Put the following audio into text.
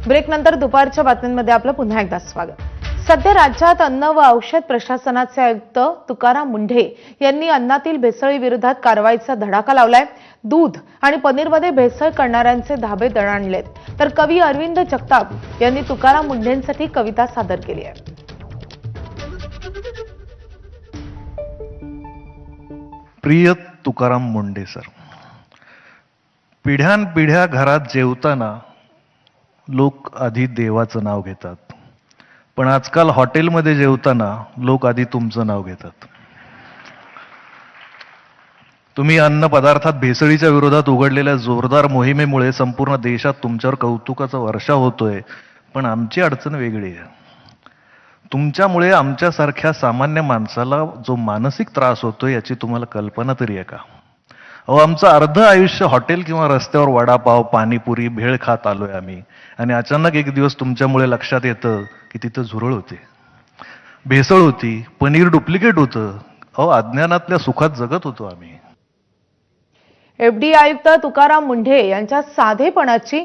ब्रेकनंतर दुपारच्या बातम्यांमध्ये आपलं पुन्हा एकदा स्वागत। सध्या राज्यात अन्न व औषध प्रशासनाचे आयुक्त तुकाराम मुंढे यांनी अन्नातील भेसळीविरोधात कारवाईचा धडाका लावलाय। दूध आणि पनीरमध्ये भेसळ करणाऱ्यांचे धाबे दणाणलेत। तर कवी अरविंद जगताप यांनी तुकाराम मुंढेंसाठी कविता सादर केली आहे। प्रिय तुकाराम मुंढे सर, पिढ्यानपिढ्या घरात जेवताना लोक आधी देवाचं नाव घेतात, पण आजकाल हॉटेलमध्ये जेवताना लोक आधी तुमचं नाव घेतात। तुम्ही अन्न पदार्थात भेसळीच्या विरोधात उघडलेल्या जोरदार मोहिमेमुळे संपूर्ण देशात तुमच्यावर कौतुकाचा वर्षाव होतोय, पण आमची अडचण वेगळी आहे। तुमच्यामुळे आमच्यासारख्या सामान्य माणसाला जो मानसिक त्रास होतोय याची तुम्हाला कल्पना तरी आहे का? अहो, आमचं अर्ध आयुष्य हॉटेल किंवा रस्त्यावर वडापाव, पाणीपुरी, भेळ खात आलोय आम्ही, आणि अचानक एक दिवस तुमच्यामुळे लक्षात येतं की तिथं झुरळ होते, भेसळ होती, पनीर डुप्लिकेट होतं। अहो, अज्ञानातल्या सुखात जगत होतो आम्ही। एफडी आयुक्त तुकाराम मुंढे यांच्या साधेपणाची